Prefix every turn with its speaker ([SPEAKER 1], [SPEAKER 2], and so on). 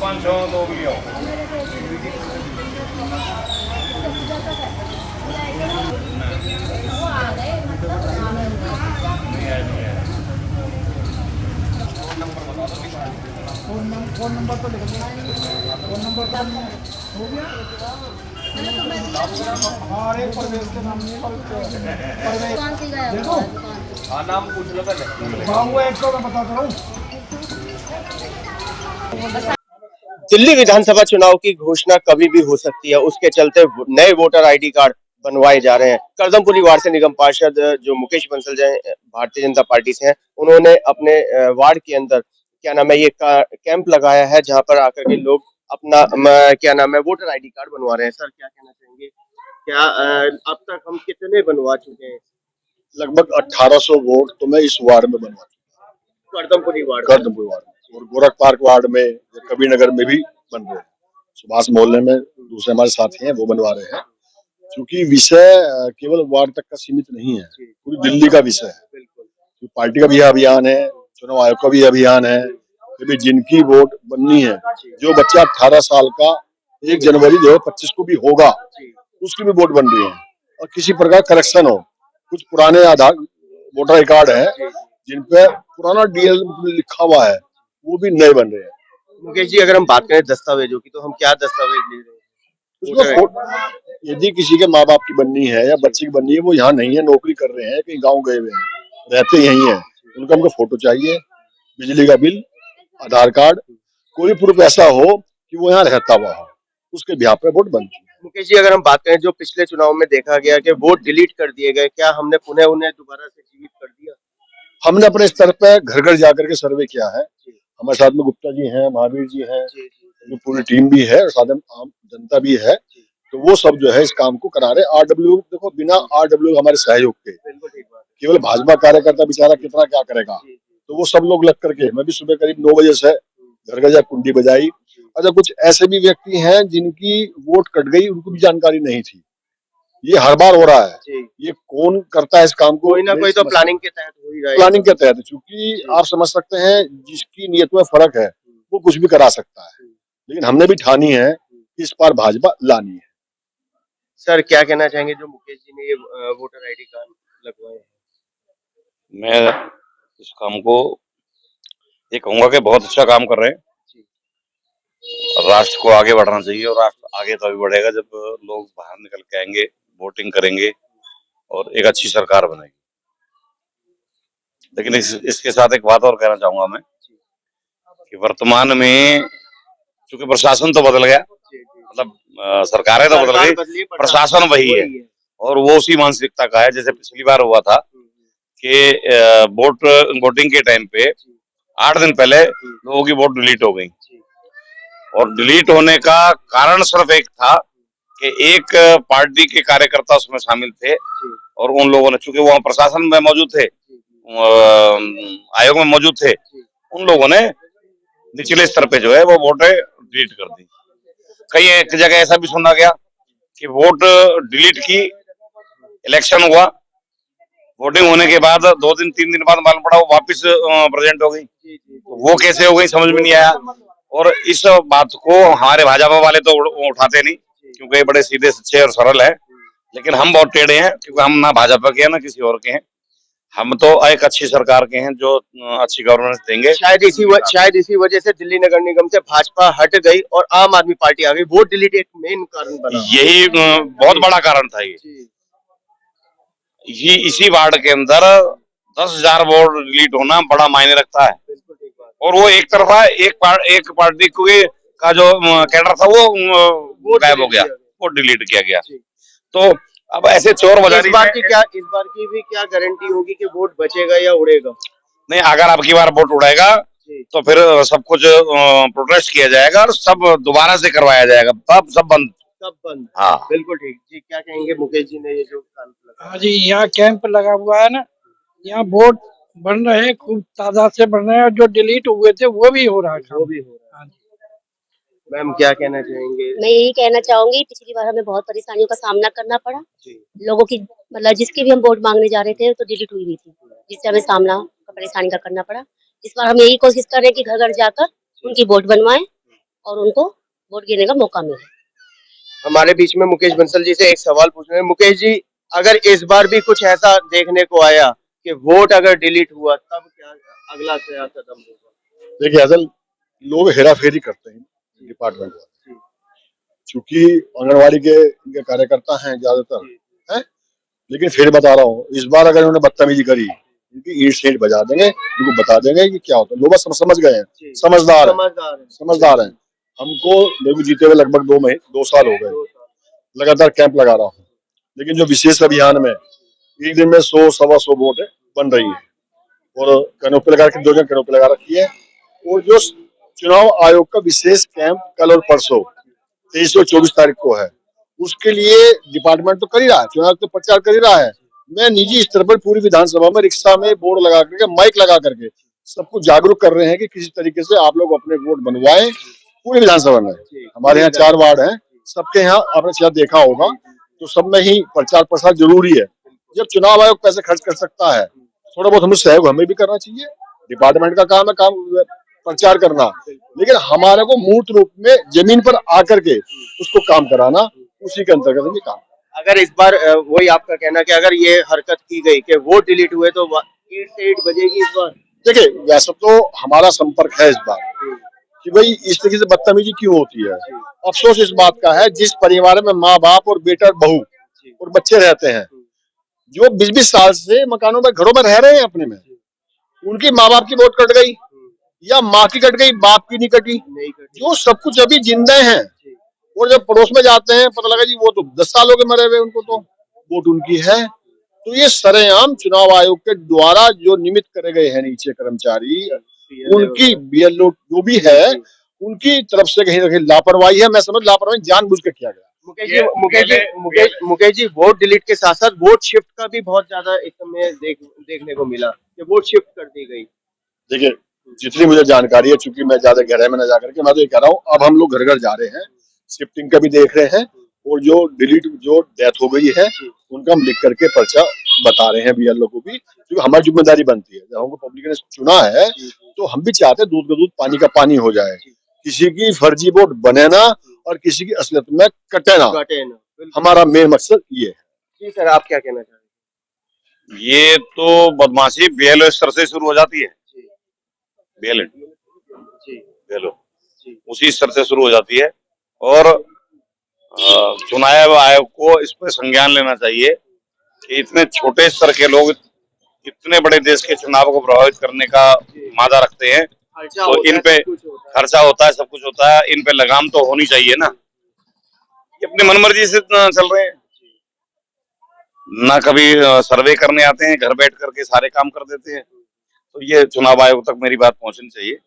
[SPEAKER 1] 500 दो भी हो।
[SPEAKER 2] फोन नंबर तो लिख दो। फोन नंबर तो हो गया। हमारे परवेज के नाम नहीं परवेज
[SPEAKER 3] कौन सी गया
[SPEAKER 2] देखो
[SPEAKER 1] हाँ नाम पूछ लो पहले।
[SPEAKER 2] बाबू 100 मैं बताता रहूं।
[SPEAKER 4] दिल्ली विधानसभा चुनाव की घोषणा कभी भी हो सकती है, उसके चलते नए वोटर आईडी कार्ड बनवाए जा रहे हैं। करदमपुरी वार्ड से निगम पार्षद जो मुकेश बंसल जो भारतीय जनता पार्टी से हैं, उन्होंने अपने वार्ड के अंदर क्या नाम है ये कैंप लगाया है, जहां पर आकर के लोग अपना क्या नाम है वोटर आईडी कार्ड बनवा रहे हैं। सर क्या कहना चाहेंगे, क्या अब तक हम कितने बनवा चुके हैं?
[SPEAKER 5] लगभग 1800 वोट तो मैं इस वार्ड में बनवा चुका
[SPEAKER 4] करदमपुरी वार्ड
[SPEAKER 5] हूं, करदमपुर वार्ड में, और गोरख पार्क वार्ड में, कबीर नगर में भी बन रहे हैं। सुभाष मोहल्ले में दूसरे हमारे साथी हैं, वो बनवा रहे हैं। क्योंकि विषय केवल वार्ड तक का सीमित नहीं है, पूरी दिल्ली का विषय है। तो पार्टी का भी यह अभियान है, चुनाव आयोग का भी अभियान है कि भी जिनकी वोट बननी है, जो बच्चा 18 साल का 1 जनवरी 2025 को भी होगा, उसकी भी वोट बन रही है। और किसी प्रकार करेक्शन हो, कुछ पुराने आधार वोटर आई कार्ड है जिन पे पुराना डीएल लिखा हुआ है, वो भी नए बन रहे हैं।
[SPEAKER 4] मुकेश जी, अगर हम बात करें दस्तावेजों की, तो हम क्या दस्तावेज ले रहे हैं?
[SPEAKER 5] उसमें यदि किसी के माँ बाप की बननी है या बच्चे की बननी है, वो यहाँ नहीं है, नौकरी कर रहे हैं, कहीं गांव गए हुए हैं, रहते यही हैं, उनका हमको फोटो चाहिए, बिजली का बिल, आधार कार्ड, कोई प्रूफ ऐसा हो कि वो यहाँ रहता हुआ हो, उसके बिहार पे वोट बनती है।
[SPEAKER 4] मुकेश जी, अगर हम बात करें, जो पिछले चुनाव में देखा गया कि वोट डिलीट कर दिए गए, क्या हमने पुनः उन्हें दोबारा से जीवित कर दिया?
[SPEAKER 5] हमने अपने स्तर पे घर घर जाकर के सर्वे किया है। हमारे साथ में गुप्ता जी हैं, महावीर जी हैं, पूरी टीम भी है और साथ में आम जनता भी है। तो वो सब जो है इस काम को करा रहे। आरडब्ल्यू देखो, बिना आरडब्ल्यू हमारे सहयोग के केवल भाजपा कार्यकर्ता बेचारा कितना क्या करेगा, तो वो सब लोग लग करके, मैं भी सुबह करीब 9 बजे से घर घर जा कुंडी बजाई। अच्छा, कुछ ऐसे भी व्यक्ति हैं जिनकी वोट कट गई, उनको भी जानकारी नहीं थी। ये हर बार हो रहा है। ये कौन करता है इस काम को?
[SPEAKER 4] कोई ना कोई तो प्लानिंग के तहत हो ही रहा है।
[SPEAKER 5] प्लानिंग के तहत, क्योंकि आप समझ सकते हैं जिसकी नियत में फर्क है वो कुछ भी करा सकता है। लेकिन हमने भी ठानी है कि इस बार भाजपा लानी है।
[SPEAKER 4] सर क्या कहना चाहेंगे, जो मुकेश जी ने ये वोटर आईडी कार्ड लगवाए हैं?
[SPEAKER 6] मैं इस काम को ये कहूंगा कि बहुत अच्छा काम कर रहे हैं। राष्ट्र को आगे बढ़ना चाहिए, और राष्ट्र आगे तभी बढ़ेगा जब लोग बाहर निकल के आएंगे, वोटिंग करेंगे और एक अच्छी सरकार बनेगी। लेकिन इसके साथ एक बात और कहना चाहूंगा मैं कि वर्तमान में चूंकि प्रशासन तो बदल गया, मतलब सरकारें तो बदल गई, प्रशासन वही है, और वो उसी मानसिकता का है। जैसे पिछली बार हुआ था कि वोटिंग के टाइम पे 8 दिन पहले लोगों की वोट डिलीट हो गई, और डिलीट होने का कारण सिर्फ एक था कि एक पार्टी के कार्यकर्ता उसमें शामिल थे, और उन लोगों ने, चूंकि वहां प्रशासन में मौजूद थे, आयोग में मौजूद थे, उन लोगों ने निचले स्तर पे जो है वो वोटें डिलीट कर दी। कई एक जगह ऐसा भी सुना गया कि वोट डिलीट की, इलेक्शन हुआ, वोटिंग होने के बाद 2 दिन 3 दिन बाद मालूम पड़ा वो वापस प्रेजेंट हो गई। वो कैसे हो गई समझ में नहीं आया। और इस बात को हमारे भाजपा वाले तो उठाते नहीं, क्योंकि ये बड़े सीधे सच्चे और सरल है। लेकिन हम बहुत टेढ़े हैं, क्योंकि हम ना भाजपा के हैं ना किसी और के हैं। हम तो एक अच्छी सरकार के हैं जो अच्छी गवर्नेंस देंगे।
[SPEAKER 4] शायद इसी वजह से दिल्ली नगर निगम से भाजपा हट गई और आम आदमी पार्टी आ गई। वोट डिलीट एक मेन कारण बना।
[SPEAKER 6] यही बहुत बड़ा कारण था। ये इसी वार्ड के अंदर 10,000 वोट डिलीट होना बड़ा मायने रखता है, और वो एक तरफा एक पार्टी का जो कैडर था वो गायब हो गया, वो डिलीट किया गया। तो अब ऐसे चोर बाजारी
[SPEAKER 4] इस बार की भी क्या गारंटी होगी कि वोट बचेगा या उड़ेगा?
[SPEAKER 6] नहीं, अगर अब की बार वोट उड़ेगा तो फिर सब कुछ प्रोटेस्ट किया जाएगा और सब दोबारा से करवाया जाएगा, तब सब बंद। हाँ,
[SPEAKER 4] बिल्कुल ठीक जी। क्या कहेंगे मुकेश जी ने ये जो
[SPEAKER 2] हाँ जी, यहाँ कैंप लगा हुआ है ना, यहाँ वोट बन रहे हैं, खूब तादाद से बन रहे हैं, और जो डिलीट हुए थे वो भी हो रहा है। हाँ जी।
[SPEAKER 4] मैम क्या कहना चाहेंगे?
[SPEAKER 3] मैं यही कहना चाहूंगी, पिछली बार हमें बहुत परेशानियों का सामना करना पड़ा। लोगों की मतलब जिसकी भी हम वोट मांगने जा रहे थे तो डिलीट हुई थी, जिससे हमें सामना परेशानी का करना पड़ा। इस बार हम यही कोशिश कर रहे हैं कि घर घर जाकर उनकी वोट बनवाएं और उनको वोट गिरने का मौका मिले।
[SPEAKER 4] हमारे बीच में मुकेश बंसल जी से एक सवाल पूछना है। मुकेश जी, अगर इस बार भी कुछ ऐसा देखने को आया कि वोट अगर डिलीट हुआ, तब क्या अगला क्या कदम होगा?
[SPEAKER 5] देखिए असल लोग हेरा फेरी करते हैं डिपार्टमेंट वाले, चूंकि आंगनबाड़ी के इनके कार्यकर्ता हैं ज्यादातर, हैं, लेकिन फिर बता रहा हूँ, इस बार अगर इन्होंने बदतमीजी करी, इनकी ईंट सीट बजा देंगे, इनको बता देंगे कि क्या होता है। लोग बस समझ गए हैं, समझदार हैं। हमको मैं भी जीते हुए लगभग 2 साल हो गए, लगातार कैंप लगा रहा हूँ, लेकिन जो विशेष अभियान में एक दिन में 100 सवा 100 वोट बन रही है, और कैनोपी लगा के 2 जन कैनोपी लगा रखी है। और जो चुनाव आयोग का विशेष कैंप कल और परसों 23 और 24 तारीख को है, उसके लिए डिपार्टमेंट तो कर ही रहा है, चुनाव तो प्रचार कर ही रहा है। मैं निजी स्तर पर पूरी विधानसभा में रिक्शा में बोर्ड लगा करके, माइक लगा करके सबको जागरूक कर रहे हैं कि किसी तरीके से आप लोग अपने वोट बनवाएं। पूरी विधानसभा में हमारे यहाँ 4 वार्ड हैं, सबके यहाँ आपने शायद देखा होगा, तो सब में ही प्रचार प्रसार जरूरी है। जब चुनाव आयोग पैसे खर्च कर सकता है, थोड़ा बहुत हमें सहयोग हमें भी करना चाहिए। डिपार्टमेंट का काम है प्रचार करना, लेकिन हमारे को मूर्त रूप में जमीन पर आकर के उसको काम कराना, उसी के अंतर्गत ये काम।
[SPEAKER 4] अगर इस बार वही आपका कहना कि अगर ये हरकत की गई कि वोट डिलीट हुए, तो ईंट से ईंट बजेगी इस बार?
[SPEAKER 5] देखिए वैसे तो हमारा संपर्क है इस बार कि भाई इस तरीके से बदतमीजी क्यों होती है। अफसोस इस बात का है, जिस परिवार में माँ बाप और बेटा बहू और बच्चे रहते हैं, जो 20-20 साल से मकानों में घरों में रह रहे हैं अपने में, उनकी माँ बाप की वोट कट गई या माँ की कट गई, बाप की नहीं कटी, जो सब कुछ अभी जिंदा हैं, और जब पड़ोस में जाते हैं पता लगा जी वो तो 10 साल हो गए मरे हुए, उनको तो वोट उनकी है। तो ये सरेआम चुनाव आयोग के द्वारा जो नियमित करे गए हैं नीचे कर्मचारी, उनकी बीएलओ जो भी है, उनकी तरफ से कहीं ना कहीं लापरवाही है। मैं समझ लापरवाही जानबूझ के किया गया।
[SPEAKER 4] मुकेश जी, वोट डिलीट के साथ साथ वोट शिफ्ट का भी बहुत ज्यादा इस समय देखने को मिला कि वोट शिफ्ट कर दी गई।
[SPEAKER 5] देखिए जितनी मुझे जानकारी है, चूंकि मैं ज्यादा गहराई में न जाकर के, मैं तो ये कह रहा हूँ, अब हम लोग घर घर जा रहे हैं, शिफ्टिंग का भी देख रहे हैं, और जो डिलीट जो डेथ हो गई है उनका हम लिख करके पर्चा बता रहे हैं बीएलओ को भी, क्योंकि हमारी जिम्मेदारी बनती है। जब हमको पब्लिक ने चुना है तो हम भी चाहते हैं दूध का दूध पानी का पानी हो जाए, किसी की फर्जी वोट बने ना और किसी की असलियत में कटे ना। हमारा मेन मकसद ये है।
[SPEAKER 4] जी सर, आप क्या कहना चाहेंगे?
[SPEAKER 6] ये तो बदमाशी बीएलओ स्तर से शुरू हो जाती है, बीएलओ उसी स्तर से शुरू हो जाती है, और चुनाव आयोग को इस पर संज्ञान लेना चाहिए कि इतने छोटे स्तर के लोग इतने बड़े देश के चुनाव को प्रभावित करने का मादा रखते हैं, तो इन पे खर्चा होता है, सब कुछ होता है, इन पे लगाम तो होनी चाहिए ना। ये अपनी मनमर्जी से चल रहे हैं, ना कभी सर्वे करने आते हैं, घर बैठ करके सारे काम कर देते हैं। तो ये चुनाव आयोग तक मेरी बात पहुंचनी चाहिए।